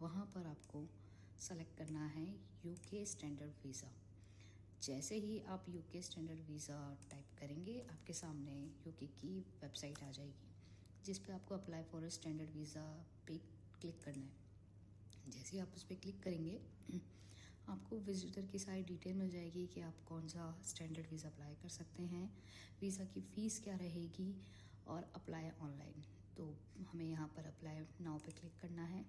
वहाँ पर आपको सेलेक्ट करना है यूके स्टैंडर्ड वीज़ा। जैसे ही आप यूके स्टैंडर्ड वीज़ा टाइप करेंगे, आपके सामने यूके की वेबसाइट आ जाएगी जिस पे आपको अप्लाई फॉर स्टैंडर्ड वीज़ा पे क्लिक करना है। जैसे ही आप उस पर क्लिक करेंगे, आपको विजिटर की सारी डिटेल मिल जाएगी कि आप कौन सा स्टैंडर्ड वीज़ा अप्लाई कर सकते हैं, वीज़ा की फ़ीस क्या रहेगी और अप्लाई ऑनलाइन। तो हमें यहाँ पर अप्लाई नाउ पे क्लिक करना है।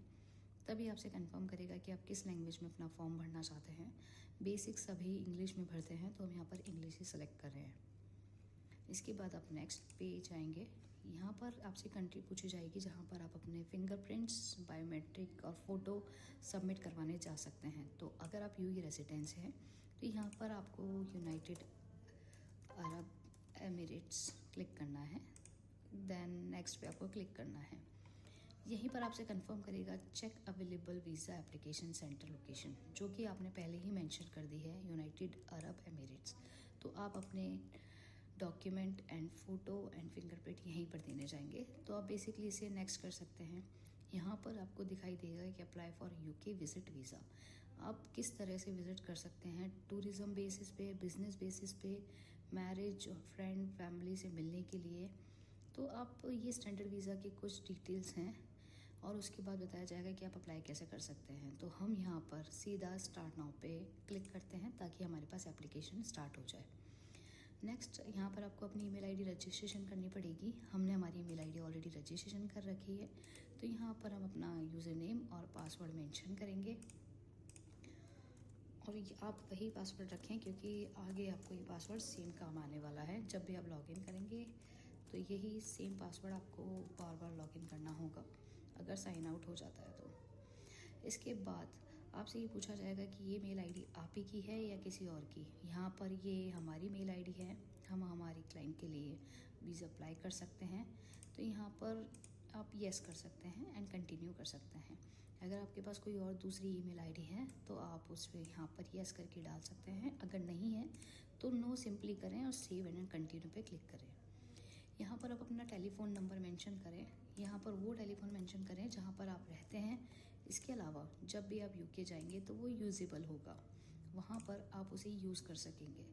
तभी आपसे कंफर्म करेगा कि आप किस लैंग्वेज में अपना फॉर्म भरना चाहते हैं। बेसिक सभी इंग्लिश में भरते हैं, तो हम यहाँ पर इंग्लिश ही सेलेक्ट कर रहे हैं। इसके बाद आप नेक्स्ट पे जाएंगे। यहाँ पर आपसे कंट्री पूछी जाएगी जहाँ पर आप अपने फिंगरप्रिंट्स, बायोमेट्रिक और फ़ोटो सबमिट करवाने जा सकते हैं। तो अगर आप यूएई रेजिडेंस हैं तो यहाँ पर आपको यूनाइटेड अरब एमिरेट्स क्लिक करना है। देन नेक्स्ट पे आपको क्लिक करना है। यहीं पर आपसे कंफर्म करेगा check available visa application centre location, जो कि आपने पहले ही मेंशन कर दी है, यूनाइटेड अरब एमिरेट्स। तो आप अपने document and photo and fingerprint यहीं पर देने जाएंगे। तो आप बेसिकली इसे नेक्स्ट कर सकते हैं। यहाँ पर आपको दिखाई देगा कि apply for UK visit visa. आप किस तरह से विज़िट कर सकते हैं, टूरिज़्म बेसिस पे, बिज़नेस बेसिस पे, मैरिज और फ्रेंड फैमिली से मिलने के लिए। तो आप ये स्टैंडर्ड वीज़ा की कुछ डिटेल्स हैं और उसके बाद बताया जाएगा कि आप अप्लाई कैसे कर सकते हैं। तो हम यहाँ पर सीधा स्टार्ट नाउ पे क्लिक करते हैं ताकि हमारे पास एप्लीकेशन स्टार्ट हो जाए। नेक्स्ट यहाँ पर आपको अपनी ईमेल आईडी रजिस्ट्रेशन करनी पड़ेगी। हमने हमारी ईमेल आईडी ऑलरेडी रजिस्ट्रेशन कर रखी है, तो यहाँ पर हम अपना यूज़र नेम और पासवर्ड मेंशन करेंगे और आप वही पासवर्ड रखें क्योंकि आगे आपको ये पासवर्ड सेम काम आने वाला है। जब भी आप लॉगिन करेंगे तो यही सेम पासवर्ड आपको बार बार लॉगिन करना होगा अगर साइन आउट हो जाता है तो। इसके बाद आपसे ये पूछा जाएगा कि ये मेल आईडी आप ही की है या किसी और की। यहाँ पर ये हमारी मेल आईडी है, हम हमारी क्लाइंट के लिए वीज़ा अप्लाई कर सकते हैं। तो यहाँ पर आप येस कर सकते हैं एंड कंटिन्यू कर सकते हैं। अगर आपके पास कोई और दूसरी ईमेल आईडी है तो आप उस पर यहाँ पर येस करके डाल सकते हैं। अगर नहीं है तो नो सिंपली करें और सेव एंड कंटिन्यू पे क्लिक करें। यहाँ पर आप अपना टेलीफ़ोन नंबर मेंशन करें। यहाँ पर वो टेलीफ़ोन मेंशन करें जहाँ पर आप रहते हैं। इसके अलावा जब भी आप यूके जाएंगे तो वो यूजेबल होगा, वहाँ पर आप उसे यूज़ कर सकेंगे।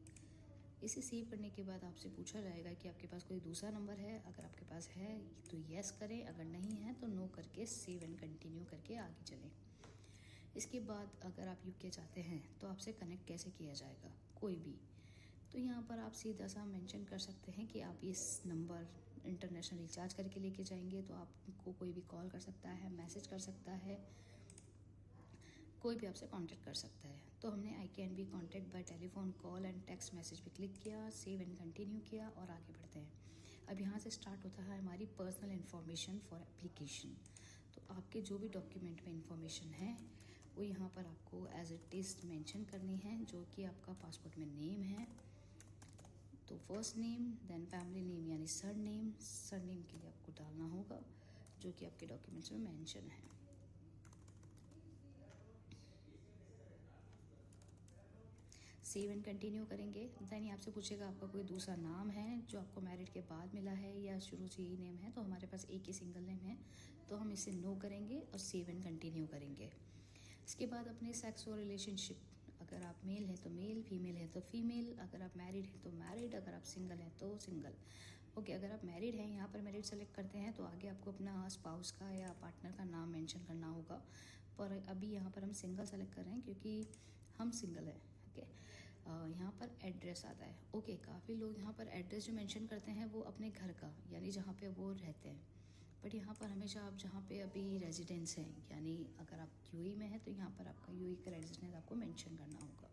इसे सेव करने के बाद आपसे पूछा जाएगा कि आपके पास कोई दूसरा नंबर है। अगर आपके पास है तो येस करें, अगर नहीं है तो नो करके सेव एंड कंटिन्यू करके आगे चलें। इसके बाद अगर आप यूके जाते हैं तो आपसे कनेक्ट कैसे किया जाएगा, कोई भी। तो यहाँ पर आप सीधा सा मेंशन कर सकते हैं कि आप इस नंबर इंटरनेशनल रिचार्ज करके लेके जाएंगे, तो आपको कोई भी कॉल कर सकता है, मैसेज कर सकता है, कोई भी आपसे कांटेक्ट कर सकता है। तो हमने I can be contact bye telephone call and text message पे क्लिक किया, सेव एंड कंटिन्यू किया और आगे बढ़ते हैं। अब यहाँ से स्टार्ट होता है हमारी पर्सनल इन्फॉर्मेशन फॉर एप्लीकेशन। तो आपके जो भी डॉक्यूमेंट में इंफॉर्मेशन है वो यहाँ पर आपको एज इट इज़ मेंशन करनी है, जो कि आपका पासपोर्ट में नेम है। तो first name, then family name यानी सरनेम के लिए आपको डालना होगा जो कि आपके डॉक्यूमेंट्स में मेंशन है। सेव एंड कंटिन्यू करेंगे। देन आपसे पूछेगा आपका कोई दूसरा नाम है जो आपको मैरिड के बाद मिला है या शुरू से ही नेम है। तो हमारे पास एक ही सिंगल नेम है, तो हम इसे नो करेंगे और सेव एंड कंटिन्यू करेंगे। इसके बाद अपने सेक्स और रिलेशनशिप, अगर आप मेल हैं तो मेल, फीमेल है तो फीमेल, अगर आप मैरिड हैं तो मैरिड, अगर आप सिंगल हैं तो सिंगल। ओके, अगर आप मैरिड हैं, यहाँ पर मैरिड सेलेक्ट करते हैं तो आगे आपको अपना स्पाउस का या पार्टनर का नाम मेंशन करना होगा। पर अभी यहाँ पर हम सिंगल सेलेक्ट कर रहे हैं क्योंकि हम सिंगल हैं। ओके, यहाँ पर एड्रेस आता है। ओके, काफ़ी लोग यहाँ पर एड्रेस जो मेंशन करते हैं वो अपने घर का यानी जहाँ पे वो रहते हैं, बट यहाँ पर हमेशा आप जहाँ पे अभी रेजिडेंस हैं, यानी अगर आप यूएई में हैं तो यहाँ पर आपका यूएई का रेजिडेंस आपको मेंशन करना होगा।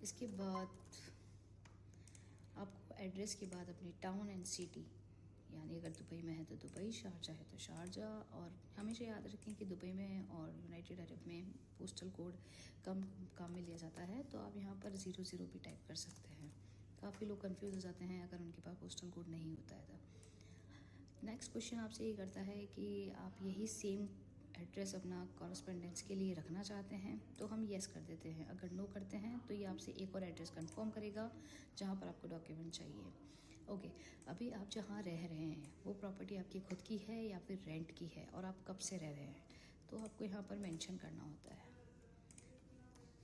इसके बाद आपको एड्रेस के बाद अपनी टाउन एंड सिटी, यानी अगर दुबई में है तो दुबई, शारजा है तो शारजा। और हमेशा याद रखें कि दुबई में और यूनाइटेड अरब में पोस्टल कोड कम काम में लिया जाता है, तो आप यहाँ पर 00 भी टाइप कर सकते हैं। काफ़ी लोग कंफ्यूज हो जाते हैं अगर उनके पास पोस्टल कोड नहीं होता है तो। नेक्स्ट क्वेश्चन आपसे ये करता है कि आप यही सेम एड्रेस अपना कॉरेस्पेंडेंस के लिए रखना चाहते हैं, तो हम येस कर देते हैं। अगर नो करते हैं तो ये आपसे एक और एड्रेस कंफर्म करेगा जहाँ पर आपको डॉक्यूमेंट चाहिए। ओके, अभी आप जहाँ रह रहे हैं वो प्रॉपर्टी आपकी खुद की है या फिर रेंट की है और आप कब से रह रहे हैं। तो आपको यहाँ पर मेंशन करना होता है।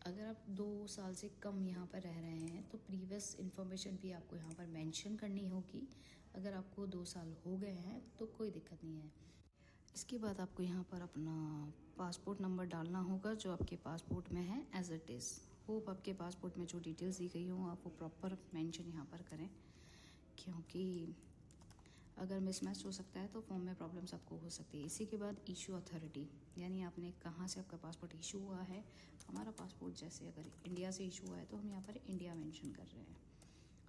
अगर आप 2 साल से कम यहाँ पर रह रहे हैं तो प्रीवियस इन्फॉर्मेशन भी आपको यहाँ पर मेंशन करनी होगी। अगर आपको 2 साल हो गए हैं तो कोई दिक्कत नहीं है। इसके बाद आपको यहाँ पर अपना पासपोर्ट नंबर डालना होगा जो आपके पासपोर्ट में है एज इट इज़। होप आपके पासपोर्ट में जो डिटेल्स दी गई हों आप वो प्रॉपर मेंशन यहाँ पर करें, क्योंकि अगर मिसमैच हो सकता है तो फॉर्म में प्रॉब्लम्स आपको हो सकती है। इसी के बाद इशू अथॉरिटी, यानी आपने कहाँ से आपका पासपोर्ट इशू हुआ है। हमारा पासपोर्ट जैसे अगर इंडिया से इशू हुआ है तो हम यहाँ पर इंडिया मेंशन कर रहे हैं।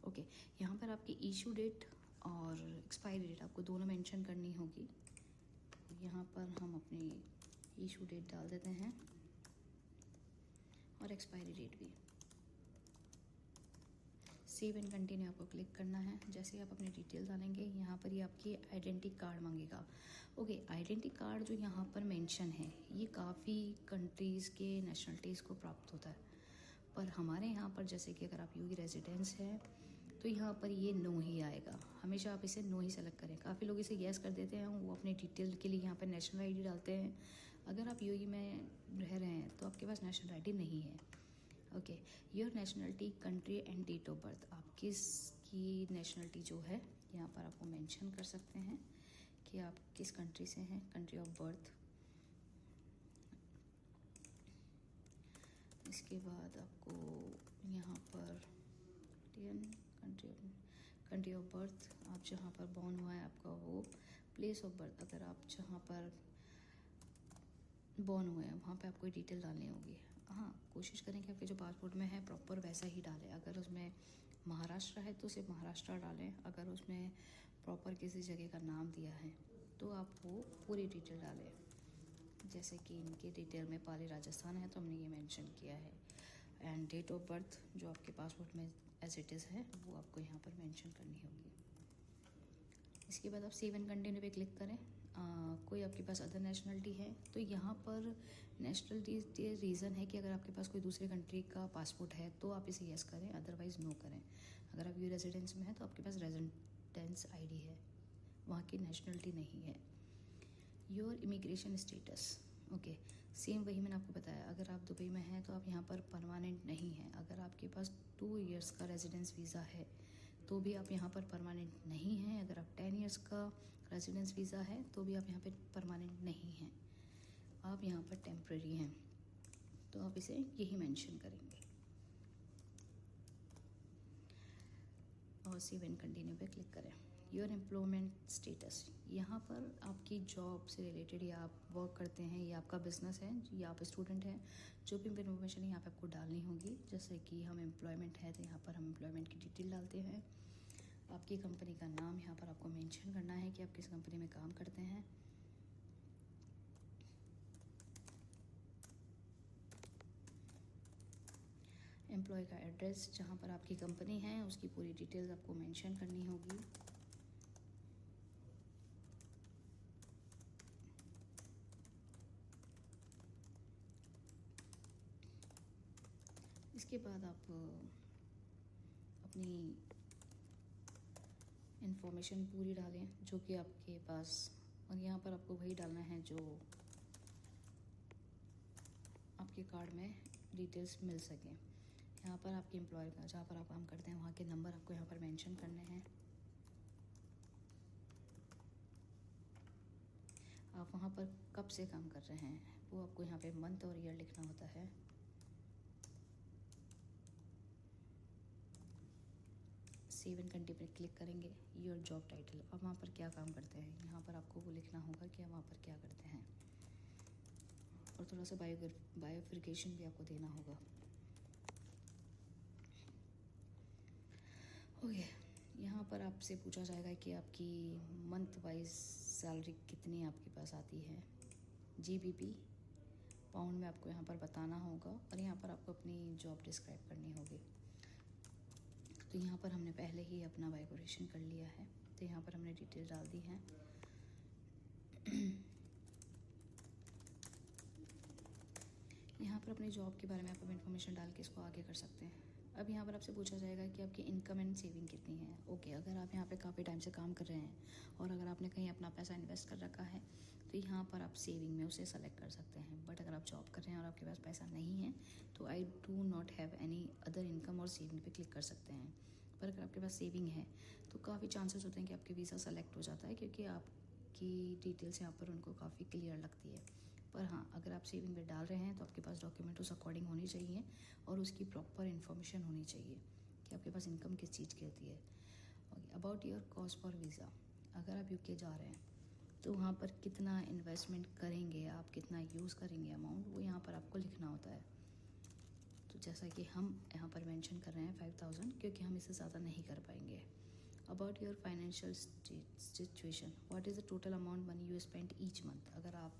ओके, यहाँ पर आपकी इशू डेट और एक्सपायरी डेट आपको दोनों मेंशन करनी होगी। यहाँ पर हम अपनी इशू डेट डाल देते हैं और एक्सपायरी डेट भी। सेव एंड कंटिन्यू आपको क्लिक करना है। जैसे आप अपनी डिटेल डालेंगे यहाँ पर ये आपकी आइडेंटिटी कार्ड मांगेगा। ओके, आइडेंटिटी कार्ड जो यहाँ पर मेंशन है ये काफ़ी कंट्रीज़ के नेशनलिटीज़ को प्राप्त होता है, पर हमारे यहाँ पर जैसे कि अगर आप यूके रेजिडेंस हैं तो यहाँ पर ये नो ही आएगा। हमेशा आप इसे नो ही सेलेक्ट करें। काफ़ी लोग इसे येस कर देते हैं, वो अपनी डिटेल के लिए यहाँ पर नेशनल आईडी डालते हैं। अगर आप यूके में रह रहे हैं तो आपके पास नेशनल आईडी नहीं है। Okay, your nationality, country and date of birth, आप किसकी नेशनलिटी जो है यहाँ पर आपको मेंशन कर सकते हैं कि आप किस कंट्री से हैं, कंट्री ऑफ बर्थ। इसके बाद आपको यहाँ पर कंट्री ऑफ बर्थ, आप जहाँ पर बॉर्न हुआ है आपका वो प्लेस ऑफ बर्थ, अगर आप जहाँ पर बॉर्न हुए हैं वहाँ पे आपको डिटेल डालनी होगी। हाँ, कोशिश करें कि आपके जो पासपोर्ट में है प्रॉपर वैसा ही डालें। अगर उसमें महाराष्ट्र है तो सिर्फ महाराष्ट्र डालें। अगर उसमें प्रॉपर किसी जगह का नाम दिया है तो आप वो पूरी डिटेल डालें। जैसे कि इनके डिटेल में पाली राजस्थान है तो हमने ये मेंशन किया है। एंड डेट ऑफ बर्थ जो आपके पासपोर्ट में एज इट इज़ है वो आपको यहाँ पर मेंशन करनी होगी। इसके बाद आप सेव एंड कंटिन्यू पे क्लिक करें। कोई आपके पास अदर नेशनलिटी है तो यहाँ पर नेशनलिटी रीज़न है कि अगर आपके पास कोई दूसरे कंट्री का पासपोर्ट है तो आप इसे येस करें, अदरवाइज़ नो करें। अगर आप यू रेजिडेंस में है तो आपके पास रेजिडेंस आईडी है, वहाँ की नेशनलिटी नहीं है। Your immigration status, okay, same वही मैंने आपको बताया। अगर आप दुबई में हैं तो आप यहाँ पर परमानेंट नहीं हैं। अगर आपके पास 2 इयर्स का रेजिडेंस वीज़ा है तो भी आप यहाँ पर परमानेंट नहीं हैं। अगर आप 10 इयर्स का रेजिडेंस वीज़ा है तो भी आप यहाँ पर परमानेंट नहीं हैं, आप यहाँ पर टेम्प्रेरी हैं। तो आप इसे यही मेंशन करेंगे और सेव एंड कंटिन्यू पे क्लिक करें। योर एम्प्लॉयमेंट स्टेटस, यहाँ पर आपकी जॉब से रिलेटेड या आप वर्क करते हैं या आपका बिजनेस है या आप स्टूडेंट हैं, जो भी इन्फॉर्मेशन यहाँ पे आपको डालनी होगी। जैसे कि हम एम्प्लॉयमेंट है तो यहाँ पर हम एम्प्लॉयमेंट की डिटेल डालते हैं। आपकी कंपनी का नाम यहाँ पर आपको मेंशन करना है कि आप किस कंपनी में काम करते हैं। एम्प्लॉय का एड्रेस, जहाँ पर आपकी कंपनी है उसकी पूरी डिटेल्स आपको मेंशन करनी होगी। इसके बाद आप अपनी इंफॉर्मेशन पूरी डालें जो कि आपके पास, और यहाँ पर आपको वही डालना है जो आपके कार्ड में डिटेल्स मिल सकें। यहाँ पर आपके एम्प्लॉयर का, जहाँ पर आप काम करते हैं वहाँ के नंबर आपको यहाँ पर मेंशन करने हैं। आप वहाँ पर कब से काम कर रहे हैं वो आपको यहाँ पे मंथ और ईयर लिखना होता है। सेव एंड कंटिन्यू पर क्लिक करेंगे। योर जॉब टाइटल, अब वहाँ पर क्या काम करते हैं यहाँ पर आपको वो लिखना होगा कि आप वहाँ पर क्या करते हैं। और थोड़ा सा बायोफिकेशन भी आपको देना होगा। ओके, यहाँ पर आपसे पूछा जाएगा कि आपकी मंथ वाइज सैलरी कितनी आपके पास आती है। GBP पाउंड में आपको यहाँ पर बताना होगा और यहाँ पर आपको अपनी जॉब डिस्क्राइब करनी होगी। तो यहाँ पर हमने पहले ही अपना वाइब्रेशन कर लिया है तो यहाँ पर हमने डिटेल डाल दी है। यहाँ पर अपनी जॉब के बारे में आप इन्फॉर्मेशन डाल के इसको आगे कर सकते हैं। अब यहाँ पर आपसे पूछा जाएगा कि आपकी इनकम एंड सेविंग कितनी है। ओके, अगर आप यहाँ पे काफ़ी टाइम से काम कर रहे हैं और अगर आपने कहीं अपना पैसा इन्वेस्ट कर रखा है तो यहाँ पर आप सेविंग में उसे सेलेक्ट कर सकते हैं। बट अगर आप जॉब कर रहे हैं और आपके पास पैसा नहीं है तो I do not have any other income और सेविंग पे क्लिक कर सकते हैं। पर अगर आपके पास सेविंग है तो काफ़ी चांसेस होते हैं कि आपके वीज़ा सेलेक्ट हो जाता है, क्योंकि आपकी डिटेल्स यहाँ पर उनको काफ़ी क्लियर लगती है। पर हाँ, अगर आप सेविंग में डाल रहे हैं तो आपके पास डॉक्यूमेंट उस अकॉर्डिंग होनी चाहिए और उसकी प्रॉपर इन्फॉर्मेशन होनी चाहिए कि आपके पास इनकम किस चीज़ की होती है। Okay, about your cost for visa, अगर आप यूके जा रहे हैं तो वहाँ पर कितना इन्वेस्टमेंट करेंगे आप, कितना यूज़ करेंगे अमाउंट, वो यहाँ पर आपको लिखना होता है। तो जैसा कि हम यहाँ पर मेंशन कर रहे हैं 5000, क्योंकि हम इससे ज़्यादा नहीं कर पाएंगे। About your financial situation, what is the total amount money you spend each month, अगर आप